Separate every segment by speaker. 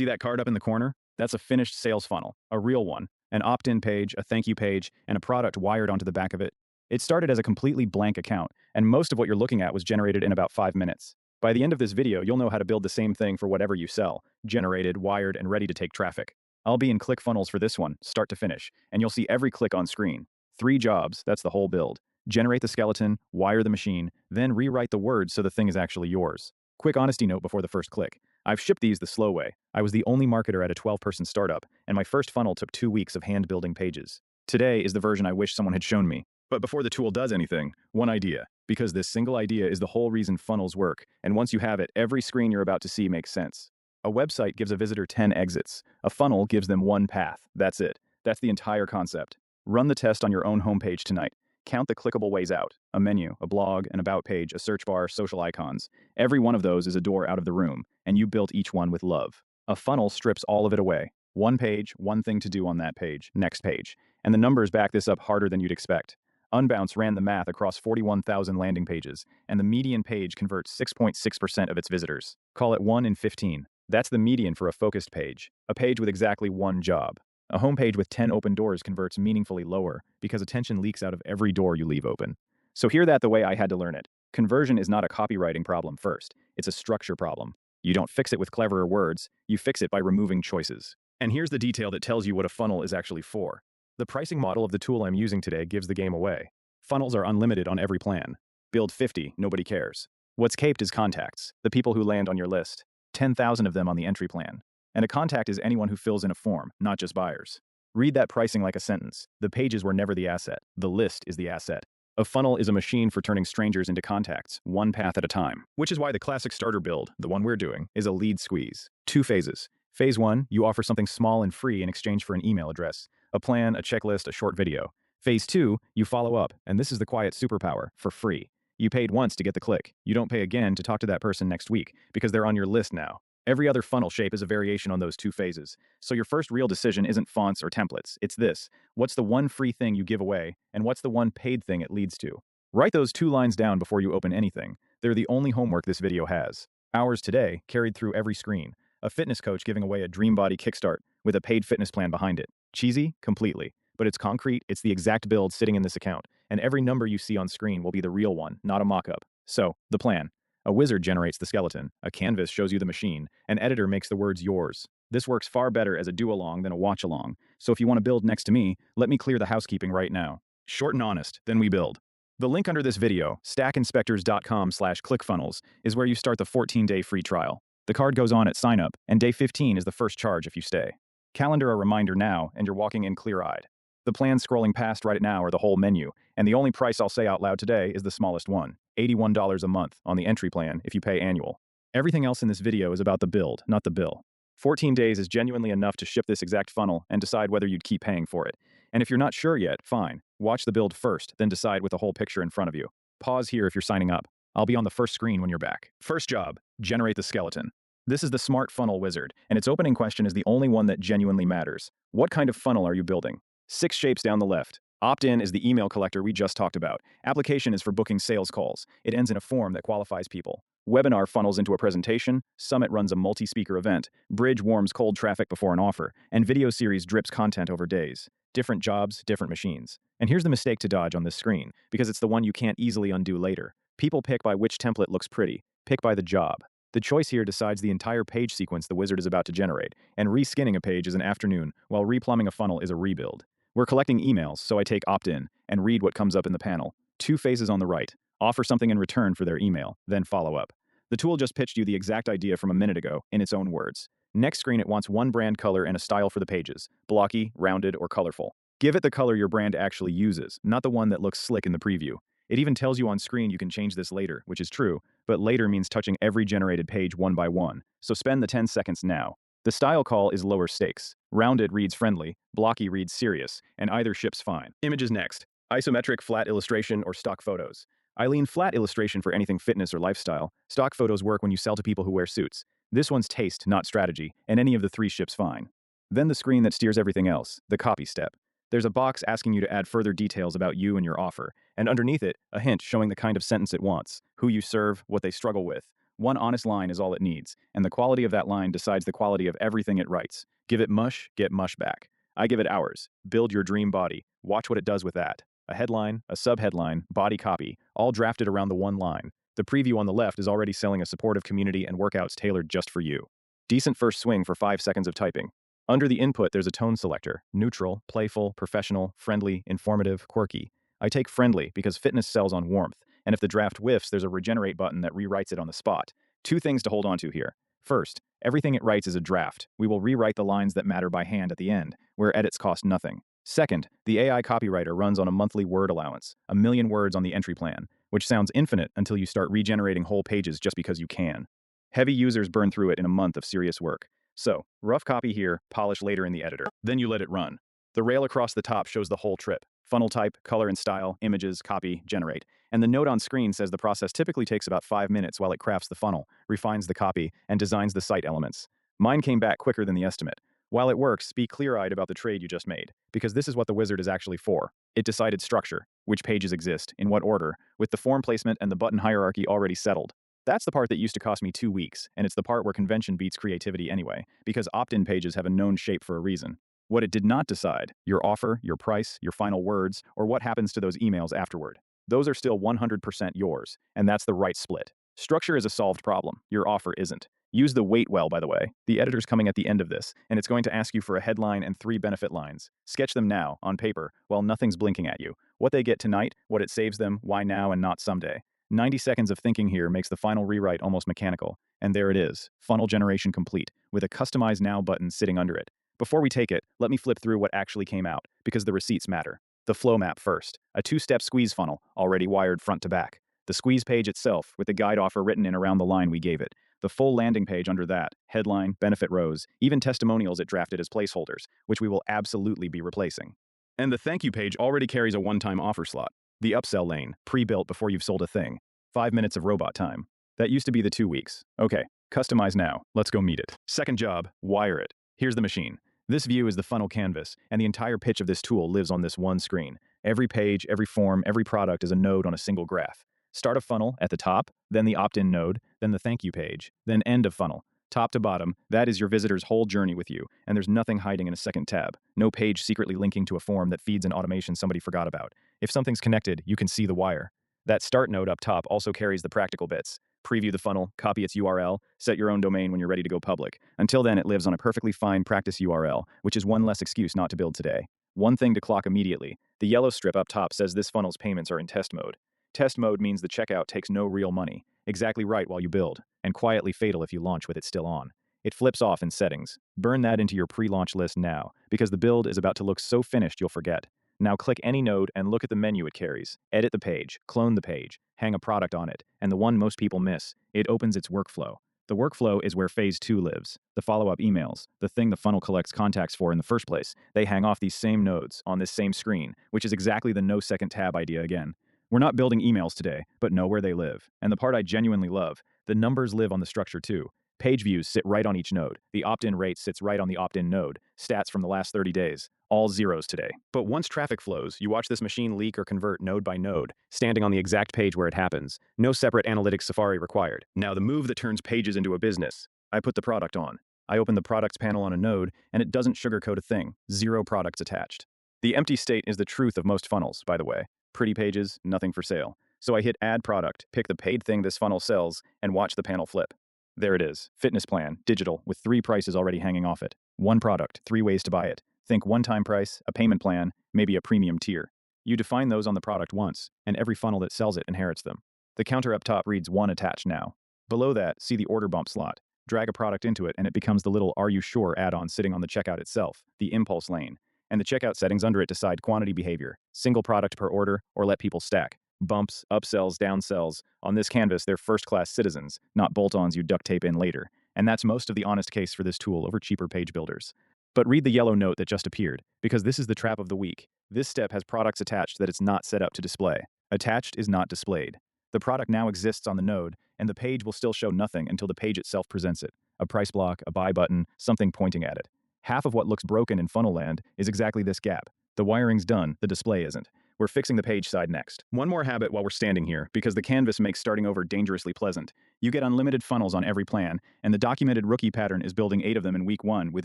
Speaker 1: See that card up in the corner? That's a finished sales funnel, a real one. An opt-in page, a thank you page, and a product wired onto the back of it. It started as a completely blank account, and most of what you're looking at was generated in about 5 minutes. By the end of this video, you'll know how to build the same thing for whatever you sell, generated, wired, and ready to take traffic. I'll be in ClickFunnels for this one, start to finish, and you'll see every click on screen. 3 jobs, that's the whole build. Generate the skeleton, wire the machine, then rewrite the words so the thing is actually yours. Quick honesty note before the first click. I've shipped these the slow way. I was the only marketer at a 12-person startup, and my first funnel took 2 weeks of hand-building pages. Today is the version I wish someone had shown me. But before the tool does anything, one idea. Because this single idea is the whole reason funnels work, and once you have it, every screen you're about to see makes sense. A website gives a visitor 10 exits. A funnel gives them 1 path. That's it. That's the entire concept. Run the test on your own homepage tonight. Count the clickable ways out. A menu, a blog, an about page, a search bar, social icons. Every one of those is a door out of the room, and you built each one with love. A funnel strips all of it away. 1 page, 1 thing to do on that page, next page. And the numbers back this up harder than you'd expect. Unbounce ran the math across 41,000 landing pages, and the median page converts 6.6% of its visitors. Call it 1 in 15. That's the median for a focused page. A page with exactly 1 job. A homepage with 10 open doors converts meaningfully lower because attention leaks out of every door you leave open. So hear that the way I had to learn it. Conversion is not a copywriting problem first. It's a structure problem. You don't fix it with cleverer words. You fix it by removing choices. And here's the detail that tells you what a funnel is actually for. The pricing model of the tool I'm using today gives the game away. Funnels are unlimited on every plan. Build 50, nobody cares. What's caped is contacts, the people who land on your list. 10,000 of them on the entry plan. And a contact is anyone who fills in a form, not just buyers. Read that pricing like a sentence. The pages were never the asset. The list is the asset. A funnel is a machine for turning strangers into contacts, 1 path at a time. Which is why the classic starter build, the one we're doing, is a lead squeeze. 2 phases. Phase 1, you offer something small and free in exchange for an email address, a plan, a checklist, a short video. Phase 2, you follow up, and this is the quiet superpower, for free. You paid once to get the click. You don't pay again to talk to that person next week, because they're on your list now. Every other funnel shape is a variation on those 2 phases. So your first real decision isn't fonts or templates. It's this. What's the one free thing you give away, and what's the one paid thing it leads to? Write those 2 lines down before you open anything. They're the only homework this video has. Ours today, carried through every screen. A fitness coach giving away a dream body kickstart with a paid fitness plan behind it. Cheesy? Completely. But it's concrete, it's the exact build sitting in this account, and every number you see on screen will be the real one, not a mock-up. So, the plan. A wizard generates the skeleton, a canvas shows you the machine, an editor makes the words yours. This works far better as a do-along than a watch-along, so if you want to build next to me, let me clear the housekeeping right now. Short and honest, then we build. The link under this video, stackinspectors.com/clickfunnels, is where you start the 14-day free trial. The card goes on at sign-up, and day 15 is the first charge if you stay. Calendar a reminder now, and you're walking in clear-eyed. The plans scrolling past right now are the whole menu, and the only price I'll say out loud today is the smallest one, $81 a month on the entry plan if you pay annual. Everything else in this video is about the build, not the bill. 14 days is genuinely enough to ship this exact funnel and decide whether you'd keep paying for it. And if you're not sure yet, fine. Watch the build first, then decide with the whole picture in front of you. Pause here if you're signing up. I'll be on the first screen when you're back. First job, generate the skeleton. This is the smart funnel wizard, and its opening question is the only one that genuinely matters. What kind of funnel are you building? 6 shapes down the left. Opt-in is the email collector we just talked about. Application is for booking sales calls. It ends in a form that qualifies people. Webinar funnels into a presentation. Summit runs a multi-speaker event. Bridge warms cold traffic before an offer. And video series drips content over days. Different jobs, different machines. And here's the mistake to dodge on this screen, because it's the one you can't easily undo later. People pick by which template looks pretty. Pick by the job. The choice here decides the entire page sequence the wizard is about to generate, and reskinning a page is an afternoon, while replumbing a funnel is a rebuild. We're collecting emails, so I take opt-in and read what comes up in the panel. 2 phases on the right. Offer something in return for their email, then follow up. The tool just pitched you the exact idea from a minute ago, in its own words. Next screen, it wants 1 brand color and a style for the pages, blocky, rounded, or colorful. Give it the color your brand actually uses, not the one that looks slick in the preview. It even tells you on screen you can change this later, which is true, but later means touching every generated page one by one, so spend the 10 seconds now. The style call is lower stakes. Rounded reads friendly, blocky reads serious, and either ships fine. Images next. Isometric, flat illustration, or stock photos. I lean flat illustration for anything fitness or lifestyle. Stock photos work when you sell to people who wear suits. This one's taste, not strategy, and any of the 3 ships fine. Then the screen that steers everything else, the copy step. There's a box asking you to add further details about you and your offer, and underneath it, a hint showing the kind of sentence it wants, who you serve, what they struggle with. One honest line is all it needs, and the quality of that line decides the quality of everything it writes. Give it mush, get mush back. I give it hours. Build your dream body. Watch what it does with that. A headline, a subheadline, body copy, all drafted around the one line. The preview on the left is already selling a supportive community and workouts tailored just for you. Decent first swing for 5 seconds of typing. Under the input, there's a tone selector: neutral, playful, professional, friendly, informative, quirky. I take friendly because fitness sells on warmth, and if the draft whiffs, there's a regenerate button that rewrites it on the spot. Two things to hold on to here. First, everything it writes is a draft. We will rewrite the lines that matter by hand at the end, where edits cost nothing. Second, the AI copywriter runs on a monthly word allowance, 1 million words on the entry plan, which sounds infinite until you start regenerating whole pages just because you can. Heavy users burn through it in a month of serious work. So, rough copy here, polish later in the editor. Then you let it run. The rail across the top shows the whole trip: funnel type, color and style, images, copy, generate. And the note on screen says the process typically takes about 5 minutes while it crafts the funnel, refines the copy, and designs the site elements. Mine came back quicker than the estimate. While it works, be clear-eyed about the trade you just made, because this is what the wizard is actually for. It decided structure, which pages exist, in what order, with the form placement and the button hierarchy already settled. That's the part that used to cost me 2 weeks, and it's the part where convention beats creativity anyway, because opt-in pages have a known shape for a reason. What it did not decide: your offer, your price, your final words, or what happens to those emails afterward. Those are still 100% yours, and that's the right split. Structure is a solved problem. Your offer isn't. Use the wait well, by the way. The editor's coming at the end of this, and it's going to ask you for a headline and 3 benefit lines. Sketch them now, on paper, while nothing's blinking at you. What they get tonight, what it saves them, why now and not someday. 90 seconds of thinking here makes the final rewrite almost mechanical. And there it is, funnel generation complete, with a Customize Now button sitting under it. Before we take it, let me flip through what actually came out, because the receipts matter. The flow map first, a 2-step squeeze funnel, already wired front to back. The squeeze page itself, with the guide offer written in around the line we gave it. The full landing page under that, headline, benefit rows, even testimonials it drafted as placeholders, which we will absolutely be replacing. And the thank you page already carries a one-time offer slot. The upsell lane, pre-built before you've sold a thing. 5 minutes of robot time. That used to be the 2 weeks. Okay, customize now. Let's go meet it. Second job, wire it. Here's the machine. This view is the funnel canvas, and the entire pitch of this tool lives on this one screen. Every page, every form, every product is a node on a single graph. Start of funnel at the top, then the opt-in node, then the thank you page, then end of funnel. Top to bottom, that is your visitor's whole journey with you, and there's nothing hiding in a second tab. No page secretly linking to a form that feeds an automation somebody forgot about. If something's connected, you can see the wire. That start node up top also carries the practical bits. Preview the funnel, copy its URL, set your own domain when you're ready to go public. Until then, it lives on a perfectly fine practice URL, which is one less excuse not to build today. One thing to clock immediately: the yellow strip up top says this funnel's payments are in test mode. Test mode means the checkout takes no real money. Exactly right while you build, and quietly fatal if you launch with it still on. It flips off in settings. Burn that into your pre-launch list now, because the build is about to look so finished you'll forget. Now click any node and look at the menu it carries. Edit the page, clone the page, hang a product on it, and the one most people miss: it opens its workflow. The workflow is where phase 2 lives. The follow-up emails, the thing the funnel collects contacts for in the first place. They hang off these same nodes, on this same screen, which is exactly the no second tab idea again. We're not building emails today, but know where they live. And the part I genuinely love: the numbers live on the structure too. Page views sit right on each node. The opt-in rate sits right on the opt-in node. Stats from the last 30 days. All zeros today. But once traffic flows, you watch this machine leak or convert node by node, standing on the exact page where it happens. No separate analytics Safari required. Now the move that turns pages into a business. I put the product on. I open the products panel on a node, and it doesn't sugarcoat a thing. 0 products attached. The empty state is the truth of most funnels, by the way. Pretty pages, nothing for sale. So I hit add product, pick the paid thing this funnel sells, and watch the panel flip. There it is, fitness plan, digital, with 3 prices already hanging off it. 1 product, 3 ways to buy it. Think one-time price, a payment plan, maybe a premium tier. You define those on the product once, and every funnel that sells it inherits them. The counter up top reads 1 attached now. Below that, see the order bump slot. Drag a product into it and it becomes the little "Are you sure" add-on sitting on the checkout itself, the impulse lane. And the checkout settings under it decide quantity behavior, single product per order, or let people stack. Bumps, upsells, downsells. On this canvas, they're first-class citizens, not bolt-ons you duct tape in later. And that's most of the honest case for this tool over cheaper page builders. But read the yellow note that just appeared, because this is the trap of the week. This step has products attached that it's not set up to display. Attached is not displayed. The product now exists on the node, and the page will still show nothing until the page itself presents it. A price block, a buy button, something pointing at it. Half of what looks broken in funnel land is exactly this gap. The wiring's done, the display isn't. We're fixing the page side next. One more habit while we're standing here, because the canvas makes starting over dangerously pleasant. You get unlimited funnels on every plan, and the documented rookie pattern is building 8 of them in week 1 with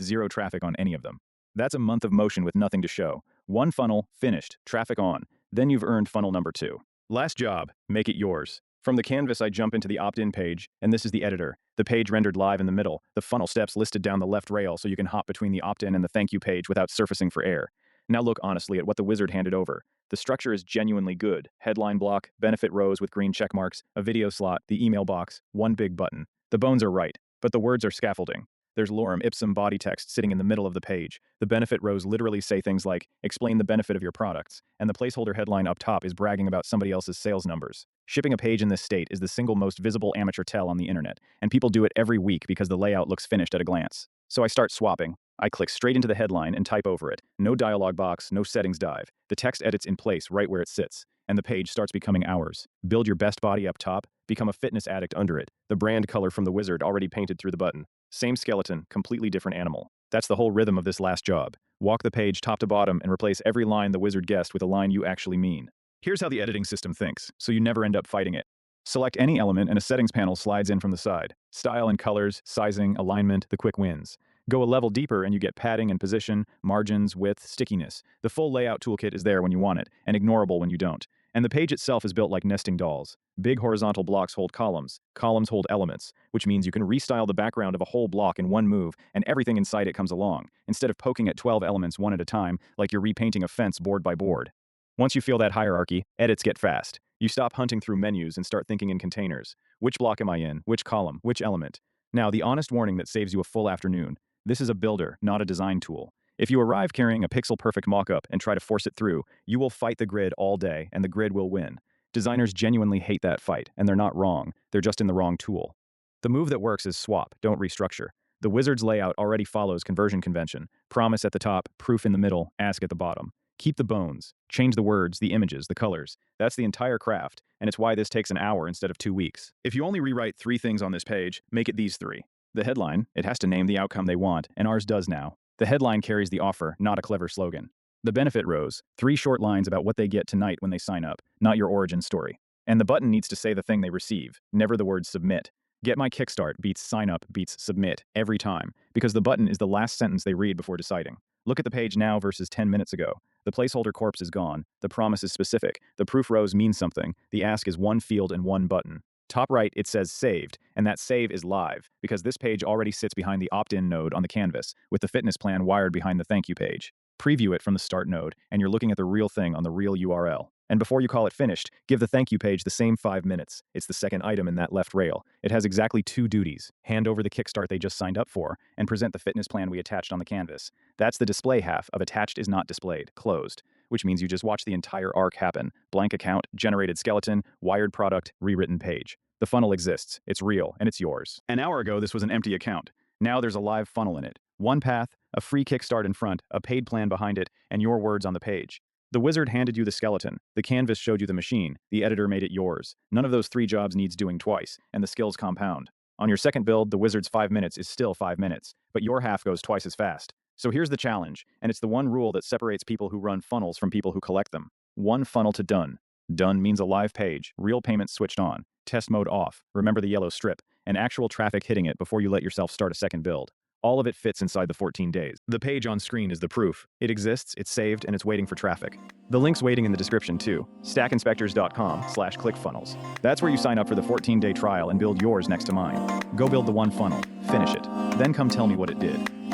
Speaker 1: 0 traffic on any of them. That's a month of motion with nothing to show. 1 funnel, finished, traffic on. Then you've earned funnel number 2. Last job, make it yours. From the canvas, I jump into the opt-in page, and this is the editor. The page rendered live in the middle, the funnel steps listed down the left rail so you can hop between the opt-in and the thank you page without surfacing for error. Now look honestly at what the wizard handed over. The structure is genuinely good. Headline block, benefit rows with green check marks, a video slot, the email box, one big button. The bones are right, but the words are scaffolding. There's lorem ipsum body text sitting in the middle of the page. The benefit rows literally say things like, explain the benefit of your products, and the placeholder headline up top is bragging about somebody else's sales numbers. Shipping a page in this state is the single most visible amateur tell on the internet, and people do it every week because the layout looks finished at a glance. So I start swapping. I click straight into the headline and type over it. No dialog box, no settings dive. The text edits in place right where it sits, and the page starts becoming ours. Build your best body up top, become a fitness addict under it. The brand color from the wizard already painted through the button. Same skeleton, completely different animal. That's the whole rhythm of this last job. Walk the page top to bottom and replace every line the wizard guessed with a line you actually mean. Here's how the editing system thinks, so you never end up fighting it. Select any element and a settings panel slides in from the side. Style and colors, sizing, alignment, the quick wins. Go a level deeper and you get padding and position, margins, width, stickiness. The full layout toolkit is there when you want it, and ignorable when you don't. And the page itself is built like nesting dolls. Big horizontal blocks hold columns. Columns hold elements, which means you can restyle the background of a whole block in one move, and everything inside it comes along, instead of poking at 12 elements one at a time like you're repainting a fence board by board. Once you feel that hierarchy, edits get fast. You stop hunting through menus and start thinking in containers. Which block am I in? Which column? Which element? Now, the honest warning that saves you a full afternoon. This is a builder, not a design tool. If you arrive carrying a pixel-perfect mock-up and try to force it through, you will fight the grid all day, and the grid will win. Designers genuinely hate that fight, and they're not wrong. They're just in the wrong tool. The move that works is swap, don't restructure. The wizard's layout already follows conversion convention. Promise at the top, proof in the middle, ask at the bottom. Keep the bones. Change the words, the images, the colors. That's the entire craft, and it's why this takes an hour instead of 2 weeks. If you only rewrite 3 things on this page, make it these 3. The headline, it has to name the outcome they want, and ours does now. The headline carries the offer, not a clever slogan. The benefit rows, 3 short lines about what they get tonight when they sign up, not your origin story. And the button needs to say the thing they receive, never the word submit. Get my kickstart beats sign up beats submit every time, because the button is the last sentence they read before deciding. Look at the page now versus 10 minutes ago. The placeholder corpse is gone. The promise is specific. The proof rows mean something. The ask is 1 field and 1 button. Top right, it says saved, and that save is live, because this page already sits behind the opt-in node on the canvas, with the fitness plan wired behind the thank you page. Preview it from the start node, and you're looking at the real thing on the real URL. And before you call it finished, give the thank you page the same 5 minutes. It's the second item in that left rail. It has exactly 2 duties. Hand over the kickstart they just signed up for, and present the fitness plan we attached on the canvas. That's the display half of attached is not displayed, closed, which means you just watch the entire arc happen. Blank account, generated skeleton, wired product, rewritten page. The funnel exists, it's real, and it's yours. An hour ago, this was an empty account. Now there's a live funnel in it. 1 path, a free kickstart in front, a paid plan behind it, and your words on the page. The wizard handed you the skeleton. The canvas showed you the machine. The editor made it yours. None of those 3 jobs needs doing twice, and the skills compound. On your second build, the wizard's 5 minutes is still 5 minutes, but your half goes twice as fast. So here's the challenge, and it's the one rule that separates people who run funnels from people who collect them. 1 funnel to done. Done means a live page, real payments switched on, test mode off, remember the yellow strip, and actual traffic hitting it before you let yourself start a second build. All of it fits inside the 14 days. The page on screen is the proof. It exists, it's saved, and it's waiting for traffic. The link's waiting in the description too. stackinspectors.com/clickfunnels. That's where you sign up for the 14-day trial and build yours next to mine. Go build the 1 funnel. Finish it. Then come tell me what it did.